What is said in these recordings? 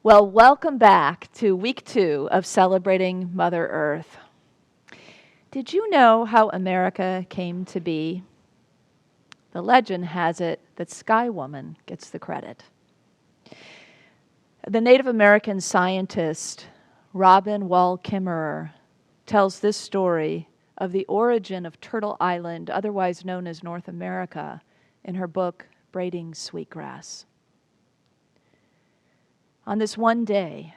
Well, welcome back to week 2 of Celebrating Mother Earth. Did you know how America came to be? The legend has it that Sky Woman gets the credit. The Native American scientist Robin Wall Kimmerer tells this story of the origin of Turtle Island, otherwise known as North America, in her book, Braiding Sweetgrass. On this one day,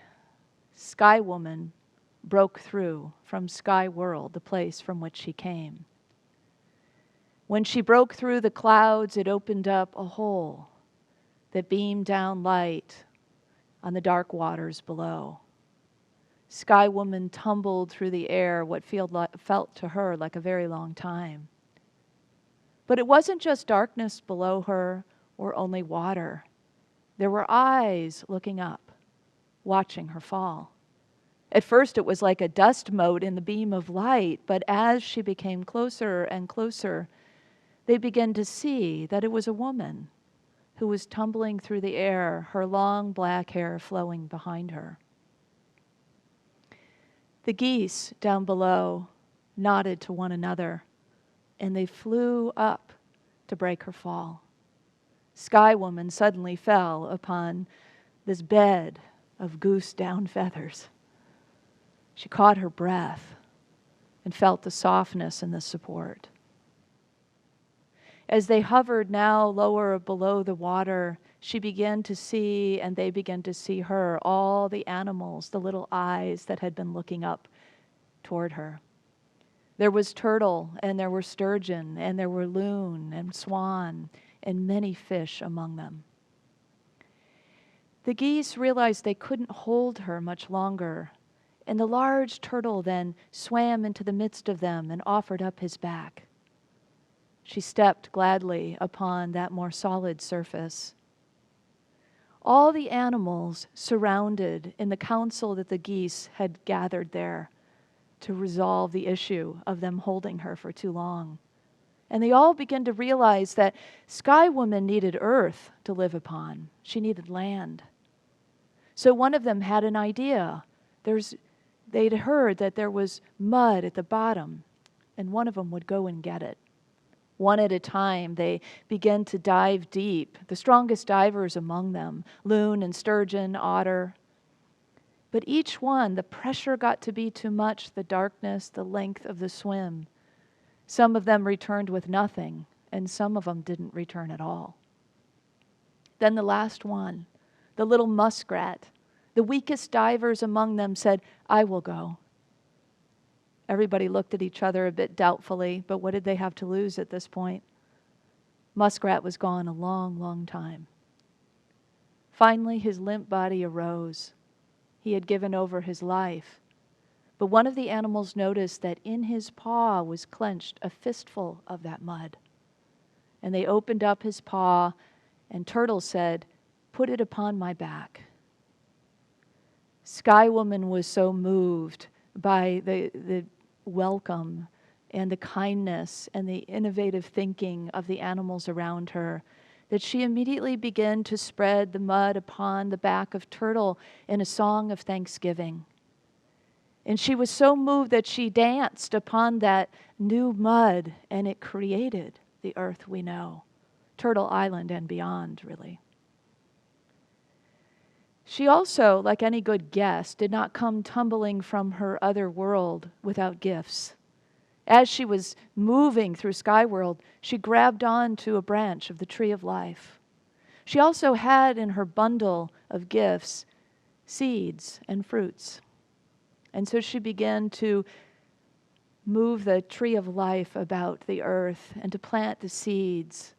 Sky Woman broke through from Sky World, the place from which she came. When she broke through the clouds, it opened up a hole that beamed down light on the dark waters below. Sky Woman tumbled through the air what felt to her like a very long time. But it wasn't just darkness below her or only water. There were eyes looking up, watching her fall. At first it was like a dust mote in the beam of light, but as she became closer and closer, they began to see that it was a woman who was tumbling through the air, her long black hair flowing behind her. The geese down below nodded to one another, and they flew up to break her fall. Sky Woman suddenly fell upon this bed of goose down feathers. She caught her breath and felt the softness and the support. As they hovered now lower below the water, she began to see, and they began to see her, all the animals, the little eyes that had been looking up toward her. There was turtle, and there were sturgeon, and there were loon and swan, and many fish among them. The geese realized they couldn't hold her much longer, and the large turtle then swam into the midst of them and offered up his back. She stepped gladly upon that more solid surface. All the animals surrounded in the council that the geese had gathered there to resolve the issue of them holding her for too long. And they all began to realize that Sky Woman needed earth to live upon. She needed land. So one of them had an idea. They'd heard that there was mud at the bottom, and one of them would go and get it. One at a time, they began to dive deep, the strongest divers among them, loon and sturgeon, otter. But each one, the pressure got to be too much, the darkness, the length of the swim. Some of them returned with nothing, and some of them didn't return at all. Then the last one, the little muskrat, the weakest divers among them said, "I will go." Everybody looked at each other a bit doubtfully, but what did they have to lose at this point? Muskrat was gone a long, long time. Finally, his limp body arose. He had given over his life. But one of the animals noticed that in his paw was clenched a fistful of that mud. And they opened up his paw, and Turtle said, "Put it upon my back." Sky Woman was so moved by the welcome and the kindness and the innovative thinking of the animals around her that she immediately began to spread the mud upon the back of Turtle in a song of thanksgiving. And she was so moved that she danced upon that new mud, and it created the earth we know, Turtle Island and beyond, really. She also, like any good guest, did not come tumbling from her other world without gifts. As she was moving through Sky World, she grabbed on to a branch of the Tree of Life. She also had in her bundle of gifts seeds and fruits. And so she began to move the Tree of Life about the earth and to plant the seeds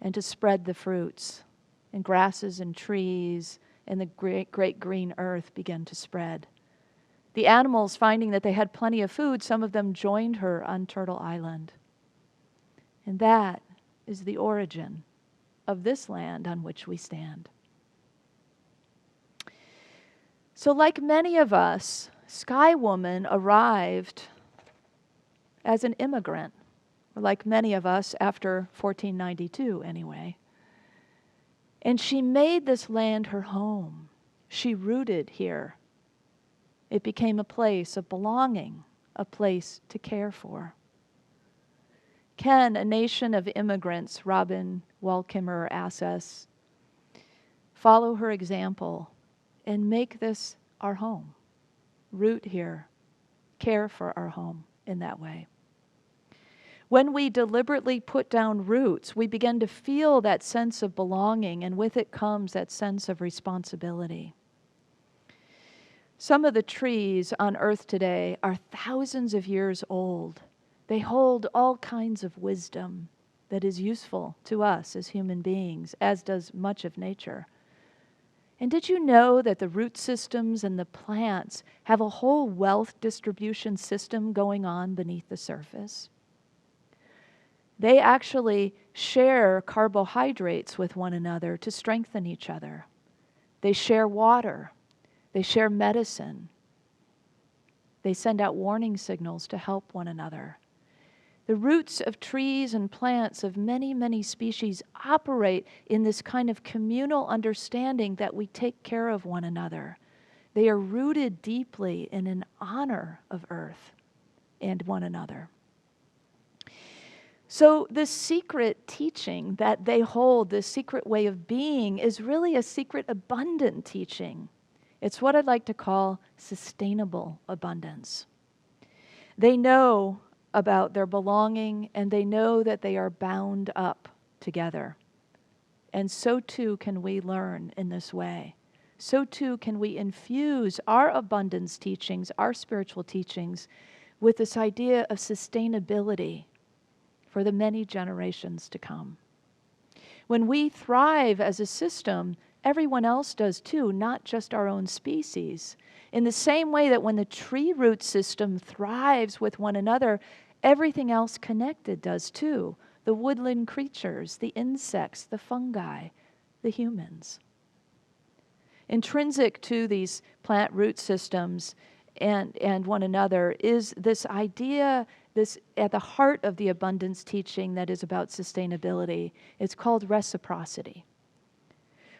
and to spread the fruits. And grasses and trees and the great green earth began to spread. The animals, finding that they had plenty of food, some of them joined her on Turtle Island. And that is the origin of this land on which we stand. So like many of us, Sky Woman arrived as an immigrant, or like many of us after 1492 anyway. And she made this land her home. She rooted here. It became a place of belonging, a place to care for. Can a nation of immigrants, Robin Wall-Kimmerer asks us, follow her example and make this our home? Root here, care for our home in that way. When we deliberately put down roots, we begin to feel that sense of belonging, and with it comes that sense of responsibility. Some of the trees on earth today are thousands of years old. They hold all kinds of wisdom that is useful to us as human beings, as does much of nature. And did you know that the root systems and the plants have a whole wealth distribution system going on beneath the surface? They actually share carbohydrates with one another to strengthen each other. They share water. They share medicine. They send out warning signals to help one another. The roots of trees and plants of many, many species operate in this kind of communal understanding that we take care of one another. They are rooted deeply in an honor of earth and one another. So the secret teaching that they hold, this secret way of being, is really a secret abundant teaching. It's what I'd like to call sustainable abundance. They know about their belonging, and they know that they are bound up together. And so too can we learn in this way. So too can we infuse our abundance teachings, our spiritual teachings, with this idea of sustainability for the many generations to come. When we thrive as a system, everyone else does too, not just our own species. In the same way that when the tree root system thrives with one another, everything else connected does too. The woodland creatures, the insects, the fungi, the humans. Intrinsic to these plant root systems and one another is this idea, this at the heart of the abundance teaching that is about sustainability. It's called reciprocity.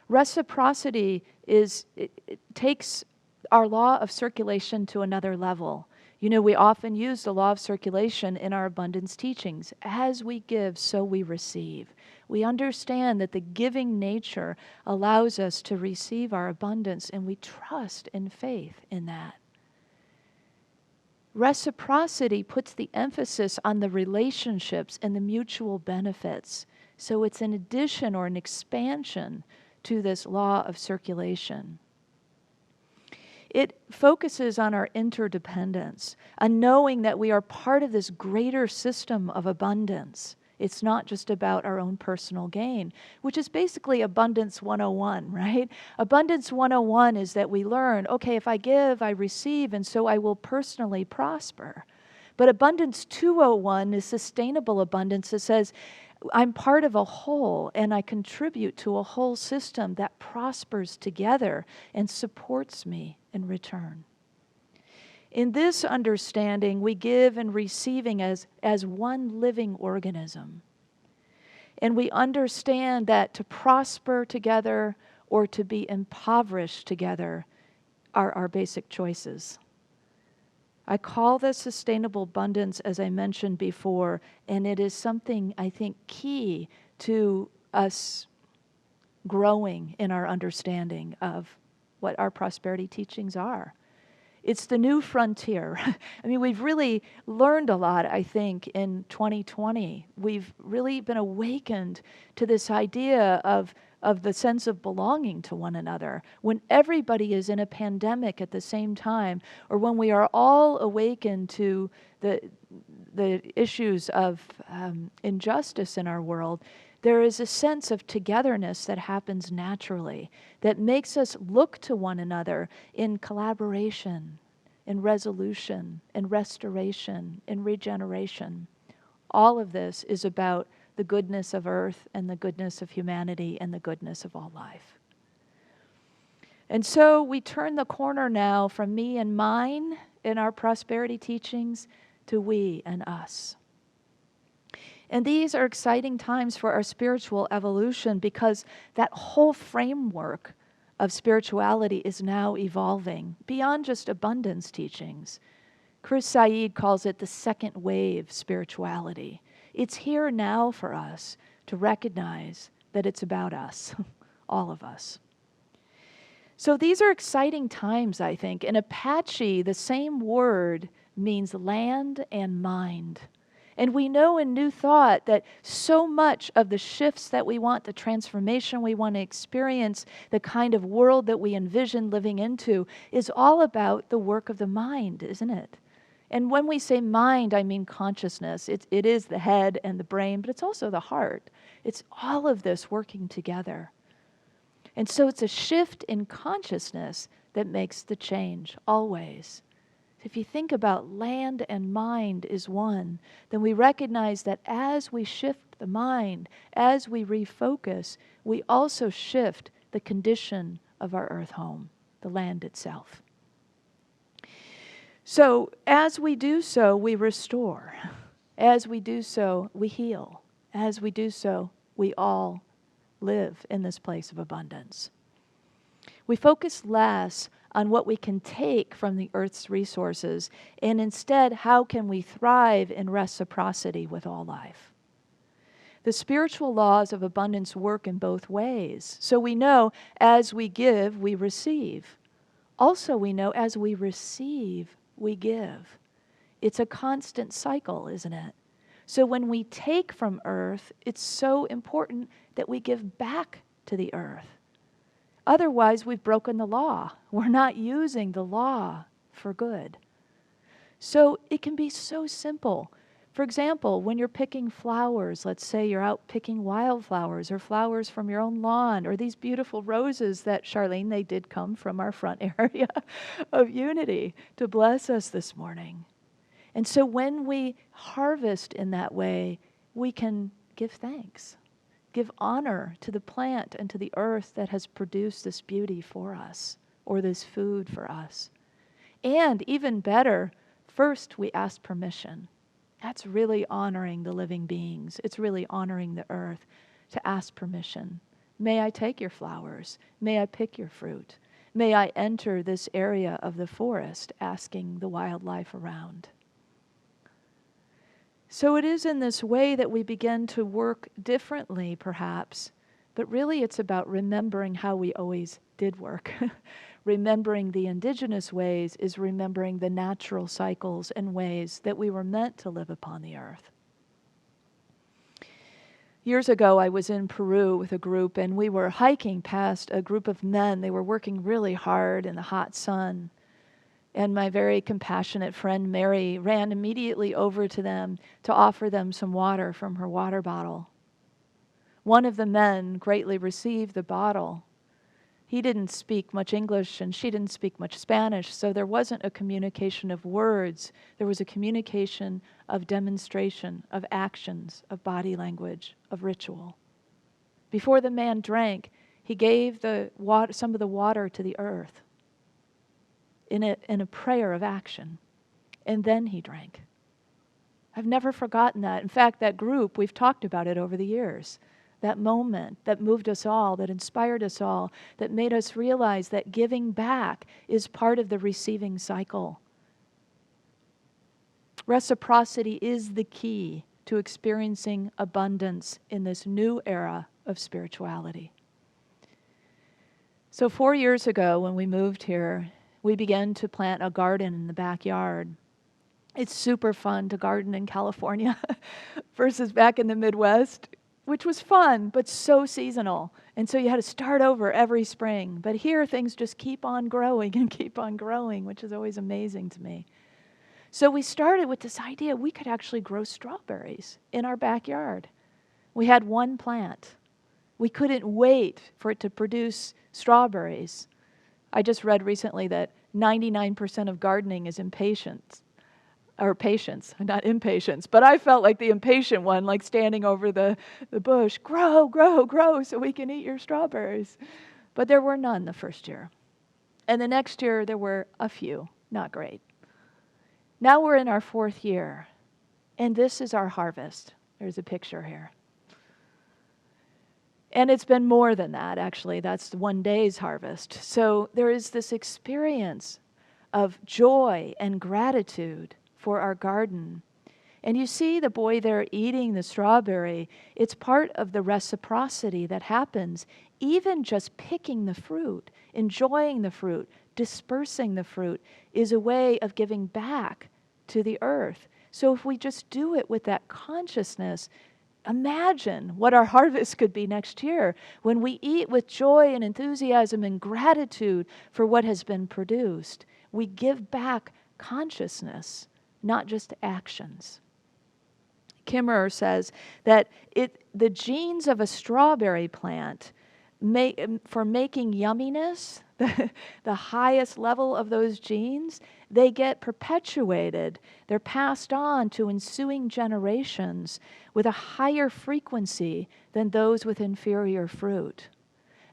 Reciprocity it takes our law of circulation to another level. You know, we often use the law of circulation in our abundance teachings. As we give, so we receive. We understand that the giving nature allows us to receive our abundance, and we trust in faith in that. Reciprocity puts the emphasis on the relationships and the mutual benefits. So it's an addition or an expansion to this law of circulation. It focuses on our interdependence, on knowing that we are part of this greater system of abundance. It's not just about our own personal gain, which is basically Abundance 101, right? Abundance 101 is that we learn, okay, if I give, I receive, and so I will personally prosper. But Abundance 201 is sustainable abundance that says, I'm part of a whole, and I contribute to a whole system that prospers together and supports me in return. In this understanding, we give and receiving as one living organism. And we understand that to prosper together or to be impoverished together are our basic choices. I call this sustainable abundance, as I mentioned before, and it is something I think key to us growing in our understanding of what our prosperity teachings are. It's the new frontier. I mean, we've really learned a lot, I think, in 2020. We've really been awakened to this idea of the sense of belonging to one another. When everybody is in a pandemic at the same time, or when we are all awakened to the issues of injustice in our world, there is a sense of togetherness that happens naturally that makes us look to one another in collaboration, in resolution, in restoration, in regeneration. All of this is about the goodness of earth and the goodness of humanity and the goodness of all life. And so we turn the corner now from me and mine in our prosperity teachings to we and us. And these are exciting times for our spiritual evolution because that whole framework of spirituality is now evolving beyond just abundance teachings. Chris Said calls it the second wave spirituality. It's here now for us to recognize that it's about us, all of us. So these are exciting times, I think. In Apache, the same word means land and mind. And we know in New Thought that so much of the shifts that we want, the transformation we want to experience, the kind of world that we envision living into, is all about the work of the mind, isn't it? And when we say mind, I mean consciousness. It is the head and the brain, but it's also the heart. It's all of this working together. And so it's a shift in consciousness that makes the change, always. If you think about land and mind is one, then we recognize that as we shift the mind, as we refocus, we also shift the condition of our earth home, the land itself. So as we do so, we restore. As we do so, we heal. As we do so, we all live in this place of abundance. We focus less on what we can take from the earth's resources, and instead, how can we thrive in reciprocity with all life? The spiritual laws of abundance work in both ways. So we know as we give, we receive. Also, we know as we receive, we give. It's a constant cycle, isn't it? So when we take from earth, it's so important that we give back to the earth. Otherwise, we've broken the law. We're not using the law for good. So it can be so simple. For example, when you're picking flowers, let's say you're out picking wildflowers or flowers from your own lawn or these beautiful roses that, Charlene, they did come from our front area of Unity to bless us this morning. And so when we harvest in that way, we can give thanks, give honor to the plant and to the earth that has produced this beauty for us, or this food for us. And even better, first we ask permission. That's really honoring the living beings. It's really honoring the earth to ask permission. May I take your flowers? May I pick your fruit? May I enter this area of the forest, asking the wildlife around? So it is in this way that we begin to work differently, perhaps, but really it's about remembering how we always did work. Remembering the indigenous ways is remembering the natural cycles and ways that we were meant to live upon the earth. Years ago, I was in Peru with a group, and we were hiking past a group of men. They were working really hard in the hot sun. And my very compassionate friend, Mary, ran immediately over to them to offer them some water from her water bottle. One of the men greatly received the bottle. He didn't speak much English, and she didn't speak much Spanish, so there wasn't a communication of words. There was a communication of demonstration, of actions, of body language, of ritual. Before the man drank, he gave some of the water to the earth in a prayer of action, and then he drank. I've never forgotten that. In fact, that group, we've talked about it over the years. That moment that moved us all, that inspired us all, that made us realize that giving back is part of the receiving cycle. Reciprocity is the key to experiencing abundance in this new era of spirituality. So 4 years ago, when we moved here, we began to plant a garden in the backyard. It's super fun to garden in California versus back in the Midwest, which was fun, but so seasonal. And so you had to start over every spring. But here things just keep on growing and keep on growing, which is always amazing to me. So we started with this idea we could actually grow strawberries in our backyard. We had one plant. We couldn't wait for it to produce strawberries. I just read recently that 99% of gardening is impatience, or patience, not impatience. But I felt like the impatient one, like standing over the bush, grow, grow, grow, so we can eat your strawberries. But there were none the first year. And the next year, there were a few, not great. Now we're in our 4th year, and this is our harvest. There's a picture here. And it's been more than that, actually. That's one day's harvest. So there is this experience of joy and gratitude for our garden. And you see the boy there eating the strawberry. It's part of the reciprocity that happens, even just picking the fruit, enjoying the fruit, dispersing the fruit is a way of giving back to the earth. So if we just do it with that consciousness, imagine what our harvest could be next year when we eat with joy and enthusiasm and gratitude for what has been produced. We give back consciousness, not just actions. Kimmerer says that the genes of a strawberry plant for making yumminess, the highest level of those genes, they get perpetuated. They're passed on to ensuing generations with a higher frequency than those with inferior fruit.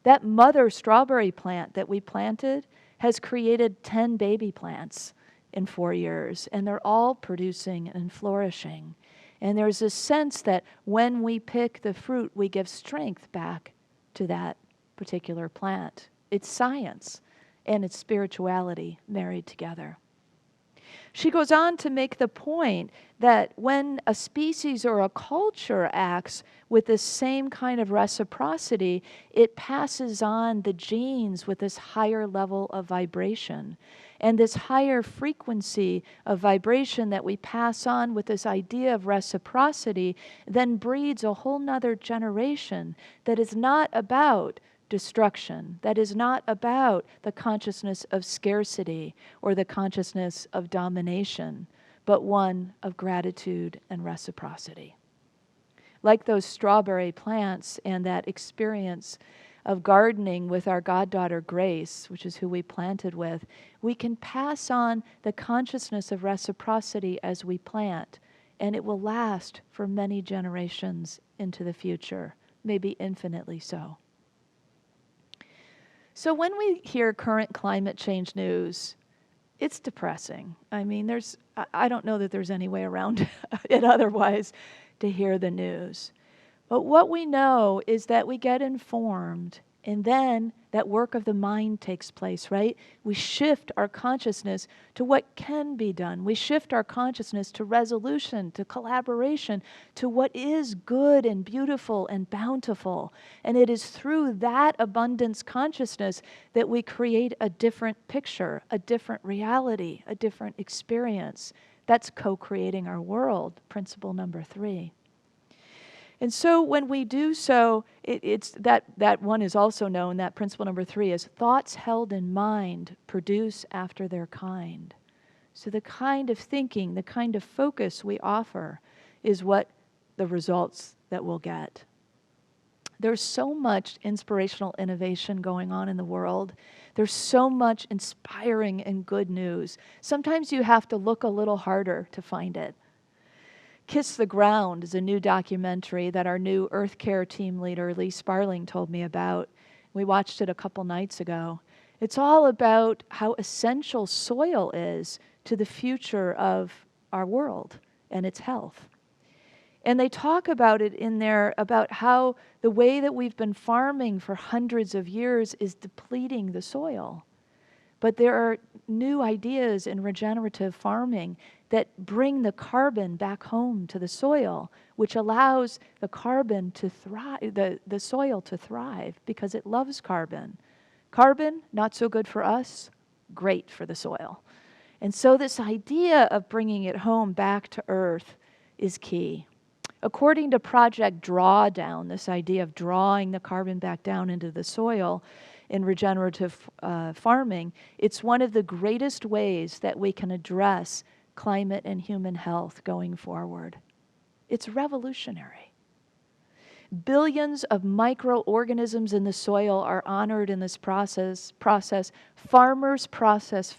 That mother strawberry plant that we planted has created 10 baby plants in 4 years, and they're all producing and flourishing. And there's a sense that when we pick the fruit, we give strength back to that particular plant. It's science and it's spirituality married together. She goes on to make the point that when a species or a culture acts with this same kind of reciprocity, it passes on the genes with this higher level of vibration. And this higher frequency of vibration that we pass on with this idea of reciprocity then breeds a whole nother generation that is not about destruction, that is not about the consciousness of scarcity or the consciousness of domination, but one of gratitude and reciprocity. Like those strawberry plants and that experience of gardening with our goddaughter Grace, which is who we planted with, we can pass on the consciousness of reciprocity as we plant, and it will last for many generations into the future, maybe infinitely so. So when we hear current climate change news, it's depressing. I mean, I don't know that there's any way around it otherwise to hear the news. But what we know is that we get informed, and then that work of the mind takes place, right? We shift our consciousness to what can be done. We shift our consciousness to resolution, to collaboration, to what is good and beautiful and bountiful. And it is through that abundance consciousness that we create a different picture, a different reality, a different experience. That's co-creating our world, principle number 3. And so when we do so, it's that one is also known, that principle number 3 is thoughts held in mind produce after their kind. So the kind of thinking, the kind of focus we offer is what the results that we'll get. There's so much inspirational innovation going on in the world. There's so much inspiring and good news. Sometimes you have to look a little harder to find it. Kiss the Ground is a new documentary that our new Earth Care team leader, Lee Sparling, told me about. We watched it a couple nights ago. It's all about how essential soil is to the future of our world and its health. And they talk about it in there, about how the way that we've been farming for hundreds of years is depleting the soil. But there are new ideas in regenerative farming that bring the carbon back home to the soil, which allows the carbon to thrive, the soil to thrive, because it loves carbon. Carbon, not so good for us, great for the soil. And so this idea of bringing it home back to earth is key. According to Project Drawdown, this idea of drawing the carbon back down into the soil in regenerative farming, it's one of the greatest ways that we can address climate and human health going forward. It's revolutionary. Billions of microorganisms in the soil are honored in this process. Farmers prosper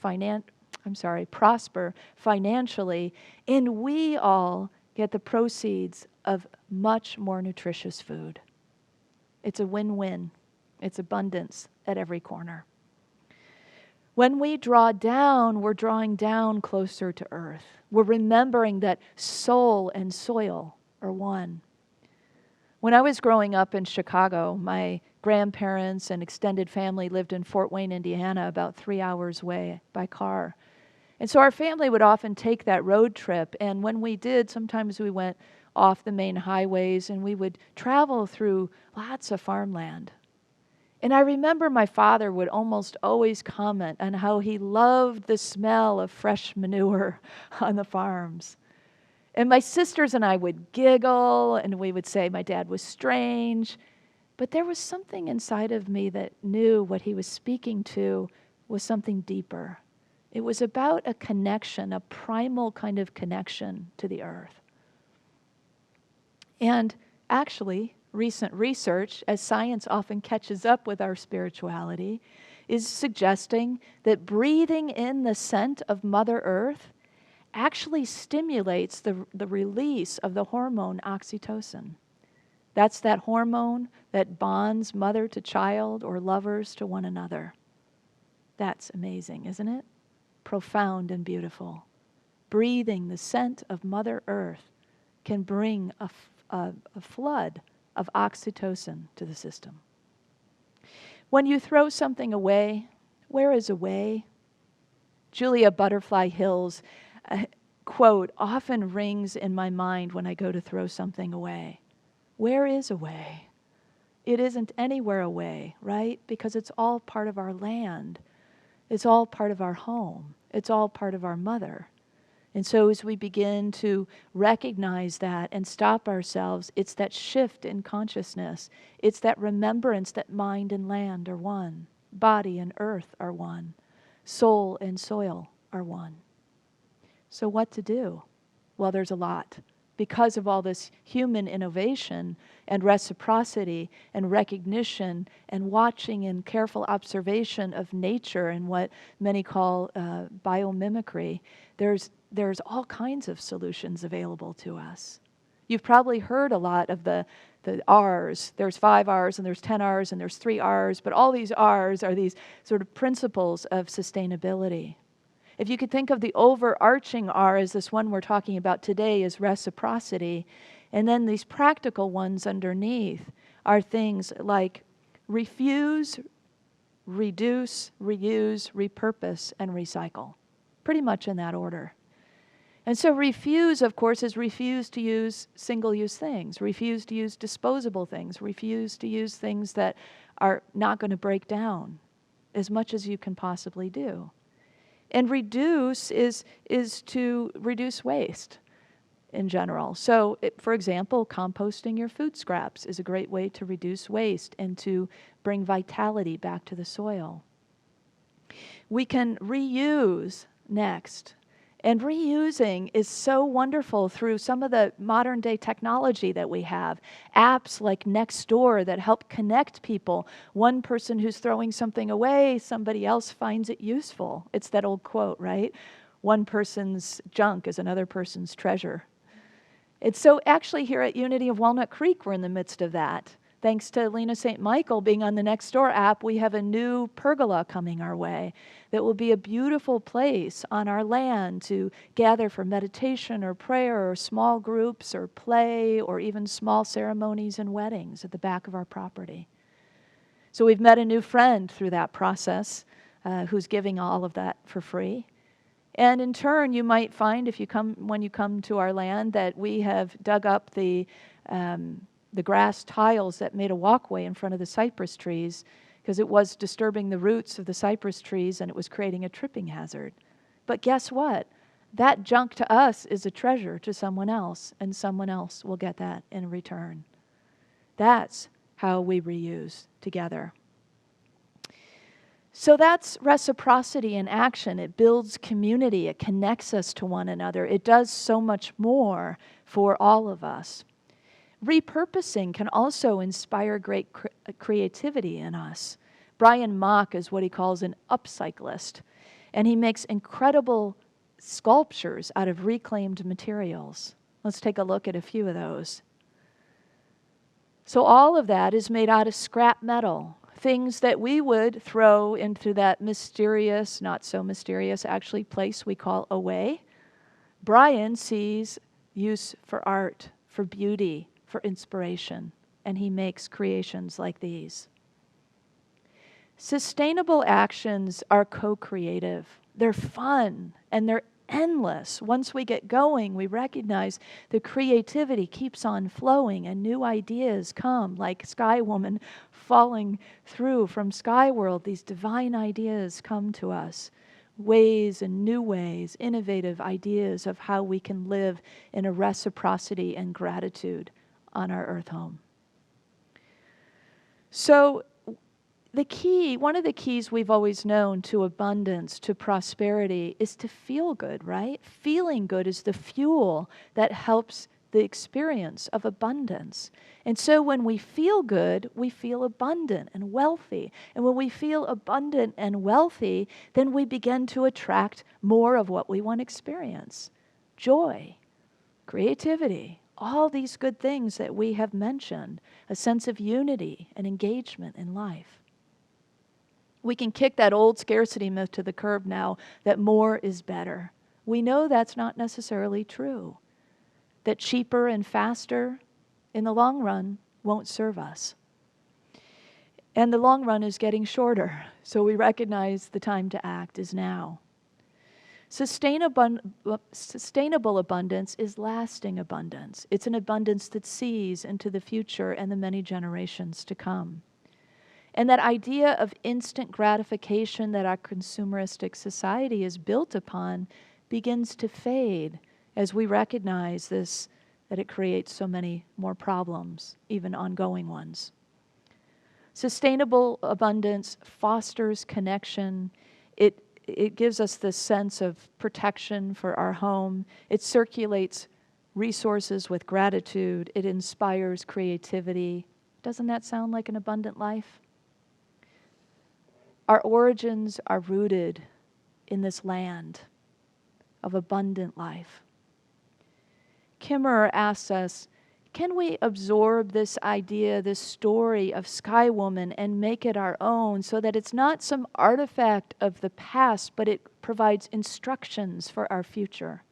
financially, and we all get the proceeds of much more nutritious food. It's a win-win. It's abundance at every corner. When we draw down, we're drawing down closer to earth. We're remembering that soul and soil are one. When I was growing up in Chicago, my grandparents and extended family lived in Fort Wayne, Indiana, about 3 hours away by car. And so our family would often take that road trip, and when we did, sometimes we went off the main highways and we would travel through lots of farmland. And I remember my father would almost always comment on how he loved the smell of fresh manure on the farms. And my sisters and I would giggle, and we would say my dad was strange. But there was something inside of me that knew what he was speaking to was something deeper. It was about a connection, a primal kind of connection to the earth. And actually, recent research, as science often catches up with our spirituality, is suggesting that breathing in the scent of Mother Earth actually stimulates the release of the hormone oxytocin. That's that hormone that bonds mother to child or lovers to one another. That's amazing, isn't it? Profound and beautiful. Breathing the scent of Mother Earth can bring a flood of oxytocin to the system. When you throw something away, where is away? Julia Butterfly Hill's quote often rings in my mind when I go to throw something away. Where is away? It isn't anywhere away, right? Because it's all part of our land. It's all part of our home. It's all part of our mother. And so as we begin to recognize that and stop ourselves, it's that shift in consciousness. It's that remembrance that mind and land are one. Body and earth are one. Soul and soil are one. So what to do? Well, there's a lot. Because of all this human innovation and reciprocity and recognition and watching and careful observation of nature and what many call biomimicry, there's all kinds of solutions available to us. You've probably heard a lot of the R's. There's 5 R's and there's 10 R's and there's 3 R's, but all these R's are these sort of principles of sustainability. If you could think of the overarching R as this one we're talking about today is reciprocity, and then these practical ones underneath are things like refuse, reduce, reuse, repurpose, and recycle. Pretty much in that order. And so refuse, of course, is refuse to use single-use things, refuse to use disposable things, refuse to use things that are not going to break down as much as you can possibly do. And reduce is to reduce waste in general. So, for example, composting your food scraps is a great way to reduce waste and to bring vitality back to the soil. We can reuse next. And reusing is so wonderful through some of the modern day technology that we have. Apps like Nextdoor that help connect people. One person who's throwing something away, somebody else finds it useful. It's that old quote, right? One person's junk is another person's treasure. And so actually here at Unity of Walnut Creek, we're in the midst of that. Thanks to Lena St. Michael being on the Nextdoor app, we have a new pergola coming our way that will be a beautiful place on our land to gather for meditation or prayer or small groups or play or even small ceremonies and weddings at the back of our property. So we've met a new friend through that process who's giving all of that for free. And in turn, you might find when you come to our land that we have dug up the grass tiles that made a walkway in front of the cypress trees because it was disturbing the roots of the cypress trees and it was creating a tripping hazard. But guess what? That junk to us is a treasure to someone else, and someone else will get that in return. That's how we reuse together. So that's reciprocity in action. It builds community. It connects us to one another. It does so much more for all of us. Repurposing can also inspire great creativity in us. Brian Mock is what he calls an upcyclist, and he makes incredible sculptures out of reclaimed materials. Let's take a look at a few of those. So all of that is made out of scrap metal, things that we would throw into that mysterious, not so mysterious actually, place we call away. Brian sees use for art, for beauty, for inspiration. and He makes creations like these. Sustainable actions are co-creative. They're fun and they're endless. Once we get going, we recognize the creativity keeps on flowing and new ideas come, like Sky Woman falling through from Sky World. These divine ideas come to us. Ways and new ways, innovative ideas of how we can live in a reciprocity and gratitude on our earth home. So, one of the keys we've always known to abundance, to prosperity, is to feel good, right? Feeling good is the fuel that helps the experience of abundance. And so when we feel good, we feel abundant and wealthy. And when we feel abundant and wealthy, then we begin to attract more of what we want to experience. Joy, creativity, all these good things that we have mentioned, a sense of unity and engagement in life. We can kick that old scarcity myth to the curb now that more is better. We know that's not necessarily true. That cheaper and faster in the long run won't serve us. And the long run is getting shorter, so we recognize the time to act is now. Sustainable abundance is lasting abundance. It's an abundance that sees into the future and the many generations to come. And that idea of instant gratification that our consumeristic society is built upon begins to fade as we recognize this, that it creates so many more problems, even ongoing ones. Sustainable abundance fosters connection. It gives us this sense of protection for our home. It circulates resources with gratitude. It inspires creativity. Doesn't that sound like an abundant life? Our origins are rooted in this land of abundant life. Kimmerer asks us, can we absorb this idea, this story of Sky Woman and make it our own so that it's not some artifact of the past, but it provides instructions for our future?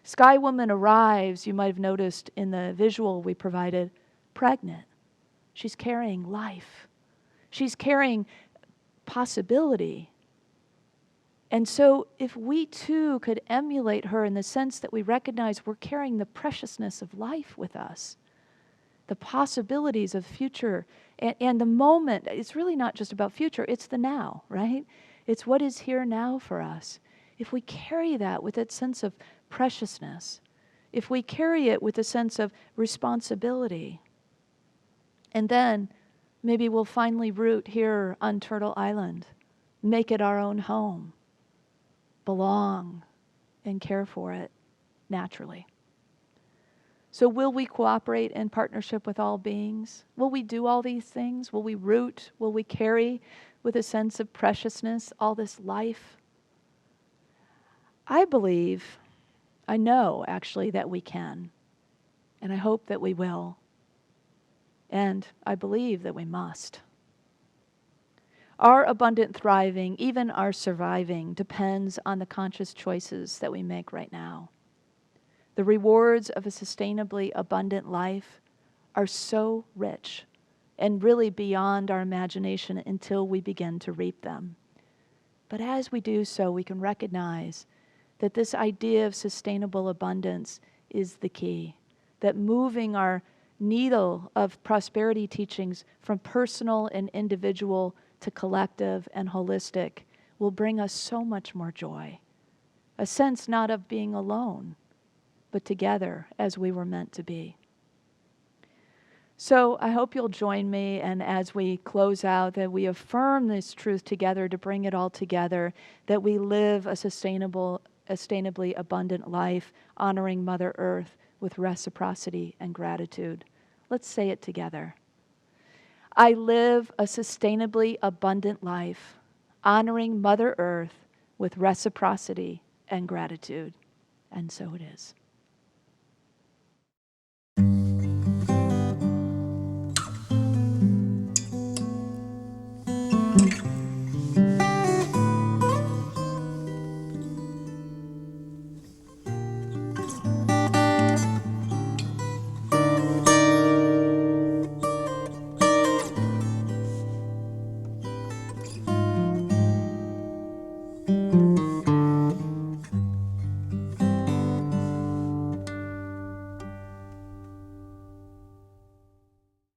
Sky Woman arrives, you might have noticed in the visual we provided, pregnant. She's carrying life. She's carrying possibility. And so if we too could emulate her in the sense that we recognize we're carrying the preciousness of life with us, the possibilities of future, and the moment, it's really not just about future, it's the now, right? It's what is here now for us. If we carry that with that sense of preciousness, if we carry it with a sense of responsibility, and then maybe we'll finally root here on Turtle Island, make it our own home, belong, and care for it naturally. So will we cooperate in partnership with all beings? Will we do all these things? Will we root? Will we carry with a sense of preciousness all this life? I believe, I know actually that we can, and I hope that we will. And I believe that we must. Our abundant thriving, even our surviving, depends on the conscious choices that we make right now. The rewards of a sustainably abundant life are so rich and really beyond our imagination until we begin to reap them. But as we do so, we can recognize that this idea of sustainable abundance is the key, that moving our needle of prosperity teachings from personal and individual to collective and holistic will bring us so much more joy. A sense not of being alone, but together as we were meant to be. So I hope you'll join me, and as we close out, that we affirm this truth together to bring it all together, that we live a sustainably abundant life, honoring Mother Earth with reciprocity and gratitude. Let's say it together. I live a sustainably abundant life, honoring Mother Earth with reciprocity and gratitude. And so it is.